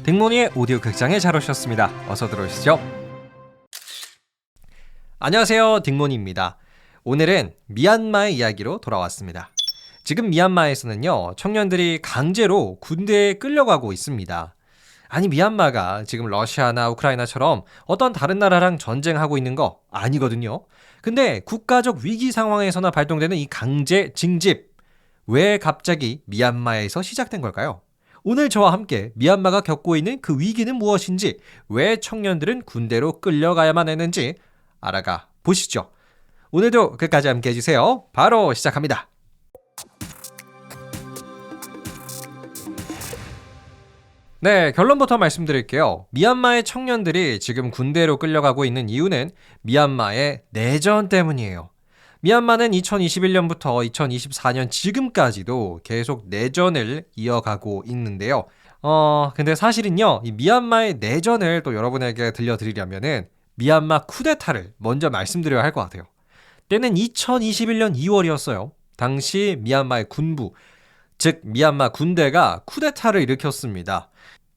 딩모니의 오디오 극장에 잘 오셨습니다. 어서 들어오시죠. 안녕하세요, 딩모니입니다. 오늘은 미얀마의 이야기로 돌아왔습니다. 지금 미얀마에서는요, 청년들이 강제로 군대에 끌려가고 있습니다. 아니, 미얀마가 지금 러시아나 우크라이나처럼 어떤 다른 나라랑 전쟁하고 있는 거 아니거든요. 근데 국가적 위기 상황에서나 발동되는 이 강제 징집, 왜 갑자기 미얀마에서 시작된 걸까요? 오늘 저와 함께 미얀마가 겪고 있는 그 위기는 무엇인지, 왜 청년들은 군대로 끌려가야만 했는지 알아가 보시죠. 오늘도 끝까지 함께 해주세요. 바로 시작합니다. 네, 결론부터 말씀드릴게요. 미얀마의 청년들이 지금 군대로 끌려가고 있는 이유는 미얀마의 내전 때문이에요. 미얀마는 2021년부터 2024년 지금까지도 계속 내전을 이어가고 있는데요. 근데 사실은요, 이 미얀마의 내전을 또 여러분에게 들려드리려면은 미얀마 쿠데타를 먼저 말씀드려야 할 것 같아요. 때는 2021년 2월이었어요. 당시 미얀마의 군부, 즉 미얀마 군대가 쿠데타를 일으켰습니다.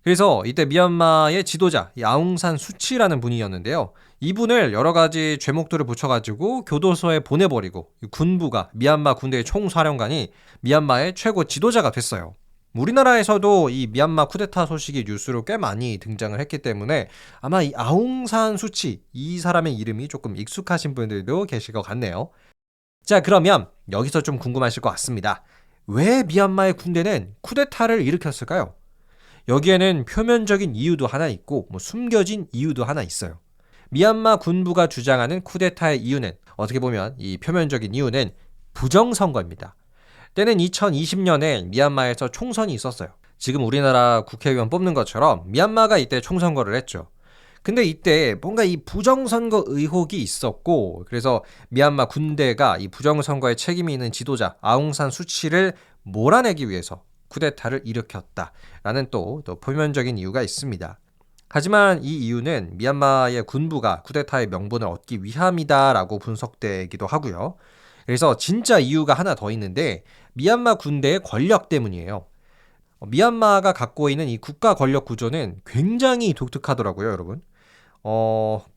그래서 이때 미얀마의 지도자 아웅산 수치라는 분이었는데요. 이분을 여러 가지 죄목들을 붙여가지고 교도소에 보내버리고 군부가, 미얀마 군대의 총사령관이 미얀마의 최고 지도자가 됐어요. 우리나라에서도 이 미얀마 쿠데타 소식이 뉴스로 꽤 많이 등장을 했기 때문에 아마 이 아웅산 수치, 이 사람의 이름이 조금 익숙하신 분들도 계실 것 같네요. 자, 그러면 여기서 좀 궁금하실 것 같습니다. 왜 미얀마의 군대는 쿠데타를 일으켰을까요? 여기에는 표면적인 이유도 하나 있고 숨겨진 이유도 하나 있어요. 미얀마 군부가 주장하는 쿠데타의 이유는, 어떻게 보면 이 표면적인 이유는 부정선거입니다. 때는 2020년에 미얀마에서 총선이 있었어요. 지금 우리나라 국회의원 뽑는 것처럼 미얀마가 이때 총선거를 했죠. 근데 이때 뭔가 이 부정선거 의혹이 있었고, 그래서 미얀마 군대가 이 부정선거에 책임이 있는 지도자 아웅산 수치를 몰아내기 위해서 쿠데타를 일으켰다라는 또 표면적인 이유가 있습니다. 하지만 이 이유는 미얀마의 군부가 쿠데타의 명분을 얻기 위함이다라고 분석되기도 하고요. 그래서 진짜 이유가 하나 더 있는데, 미얀마 군대의 권력 때문이에요. 미얀마가 갖고 있는 이 국가 권력 구조는 굉장히 독특하더라고요, 여러분.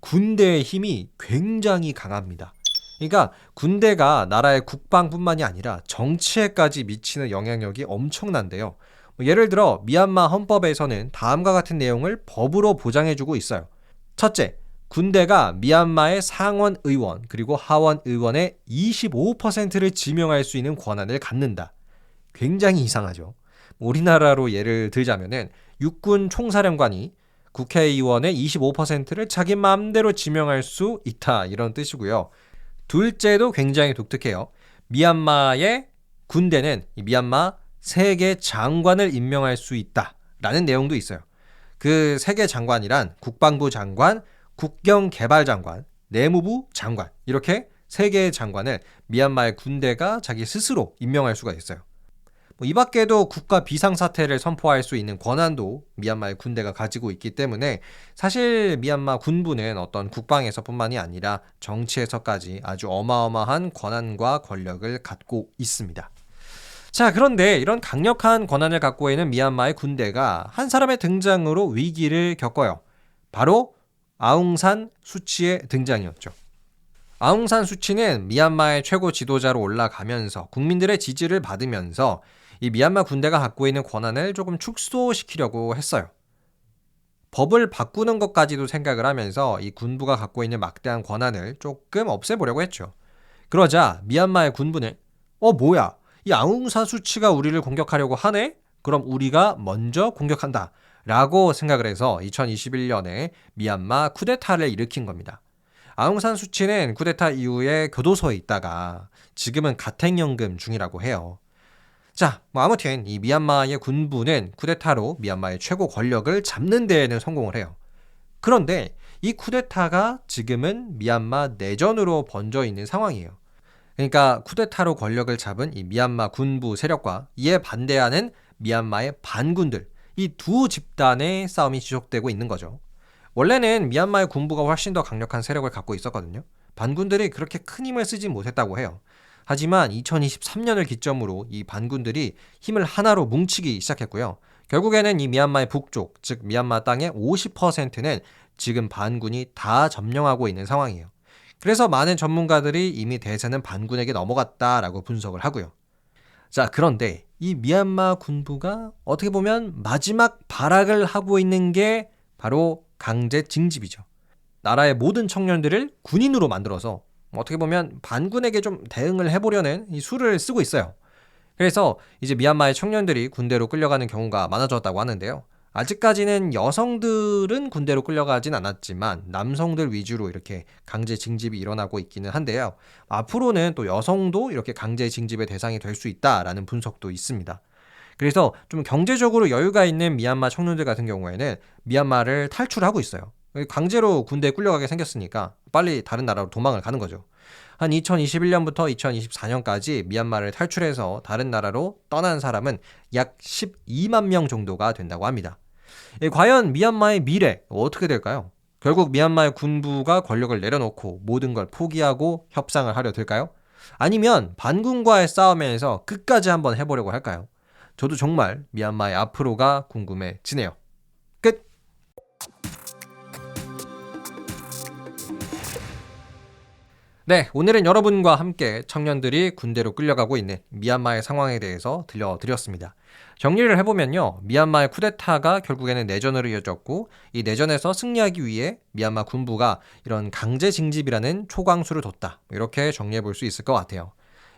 군대의 힘이 굉장히 강합니다. 그러니까 군대가 나라의 국방뿐만이 아니라 정치에까지 미치는 영향력이 엄청난데요. 예를 들어 미얀마 헌법에서는 다음과 같은 내용을 법으로 보장해주고 있어요. 첫째, 군대가 미얀마의 상원 의원 그리고 하원 의원의 25%를 지명할 수 있는 권한을 갖는다. 굉장히 이상하죠. 우리나라로 예를 들자면은 육군 총사령관이 국회의원의 25%를 자기 마음대로 지명할 수 있다, 이런 뜻이고요. 둘째도 굉장히 독특해요. 미얀마의 군대는 미얀마 세계 장관을 임명할 수 있다라는 내용도 있어요. 그 세계 장관이란 국방부 장관, 국경개발장관, 내무부 장관, 이렇게 세 개의 장관을 미얀마의 군대가 자기 스스로 임명할 수가 있어요. 이 밖에도 국가 비상사태를 선포할 수 있는 권한도 미얀마의 군대가 가지고 있기 때문에 사실 미얀마 군부는 어떤 국방에서뿐만이 아니라 정치에서까지 아주 어마어마한 권한과 권력을 갖고 있습니다. 자, 그런데 이런 강력한 권한을 갖고 있는 미얀마의 군대가 한 사람의 등장으로 위기를 겪어요. 바로 아웅산 수치의 등장이었죠. 아웅산 수치는 미얀마의 최고 지도자로 올라가면서 국민들의 지지를 받으면서 이 미얀마 군대가 갖고 있는 권한을 조금 축소시키려고 했어요. 법을 바꾸는 것까지도 생각을 하면서 이 군부가 갖고 있는 막대한 권한을 조금 없애보려고 했죠. 그러자 미얀마의 군부는 뭐야? 이 아웅산 수치가 우리를 공격하려고 하네? 그럼 우리가 먼저 공격한다 라고 생각을 해서 2021년에 미얀마 쿠데타를 일으킨 겁니다. 아웅산 수치는 쿠데타 이후에 교도소에 있다가 지금은 가택연금 중이라고 해요. 자, 아무튼 이 미얀마의 군부는 쿠데타로 미얀마의 최고 권력을 잡는 데에는 성공을 해요. 그런데 이 쿠데타가 지금은 미얀마 내전으로 번져 있는 상황이에요. 그러니까 쿠데타로 권력을 잡은 이 미얀마 군부 세력과 이에 반대하는 미얀마의 반군들, 이 두 집단의 싸움이 지속되고 있는 거죠. 원래는 미얀마의 군부가 훨씬 더 강력한 세력을 갖고 있었거든요. 반군들이 그렇게 큰 힘을 쓰지 못했다고 해요. 하지만 2023년을 기점으로 이 반군들이 힘을 하나로 뭉치기 시작했고요. 결국에는 이 미얀마의 북쪽, 즉 미얀마 땅의 50%는 지금 반군이 다 점령하고 있는 상황이에요. 그래서 많은 전문가들이 이미 대세는 반군에게 넘어갔다라고 분석을 하고요. 자, 그런데 이 미얀마 군부가 어떻게 보면 마지막 발악을 하고 있는 게 바로 강제 징집이죠. 나라의 모든 청년들을 군인으로 만들어서 어떻게 보면 반군에게 좀 대응을 해보려는 이 수를 쓰고 있어요. 그래서 이제 미얀마의 청년들이 군대로 끌려가는 경우가 많아졌다고 하는데요. 아직까지는 여성들은 군대로 끌려가진 않았지만 남성들 위주로 이렇게 강제 징집이 일어나고 있기는 한데요. 앞으로는 또 여성도 이렇게 강제 징집의 대상이 될 수 있다라는 분석도 있습니다. 그래서 좀 경제적으로 여유가 있는 미얀마 청년들 같은 경우에는 미얀마를 탈출하고 있어요. 강제로 군대에 끌려가게 생겼으니까 빨리 다른 나라로 도망을 가는 거죠. 한 2021년부터 2024년까지 미얀마를 탈출해서 다른 나라로 떠난 사람은 약 12만 명 정도가 된다고 합니다. 과연 미얀마의 미래 어떻게 될까요? 결국 미얀마의 군부가 권력을 내려놓고 모든 걸 포기하고 협상을 하려 들까요? 아니면 반군과의 싸움에서 끝까지 한번 해보려고 할까요? 저도 정말 미얀마의 앞으로가 궁금해지네요. 끝! 네, 오늘은 여러분과 함께 청년들이 군대로 끌려가고 있는 미얀마의 상황에 대해서 들려드렸습니다. 정리를 해보면요, 미얀마의 쿠데타가 결국에는 내전으로 이어졌고 이 내전에서 승리하기 위해 미얀마 군부가 이런 강제 징집이라는 초강수를 뒀다, 이렇게 정리해볼 수 있을 것 같아요.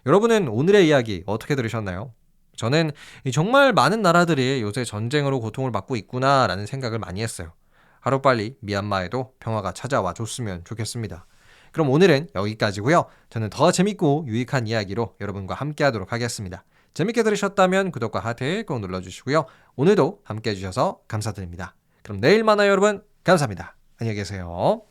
여러분은 오늘의 이야기 어떻게 들으셨나요? 저는 정말 많은 나라들이 요새 전쟁으로 고통을 받고 있구나라는 생각을 많이 했어요. 하루빨리 미얀마에도 평화가 찾아와 줬으면 좋겠습니다. 그럼 오늘은 여기까지고요. 저는 더 재밌고 유익한 이야기로 여러분과 함께 하도록 하겠습니다. 재밌게 들으셨다면 구독과 하트 꼭 눌러주시고요. 오늘도 함께 해주셔서 감사드립니다. 그럼 내일 만나요, 여러분. 감사합니다. 안녕히 계세요.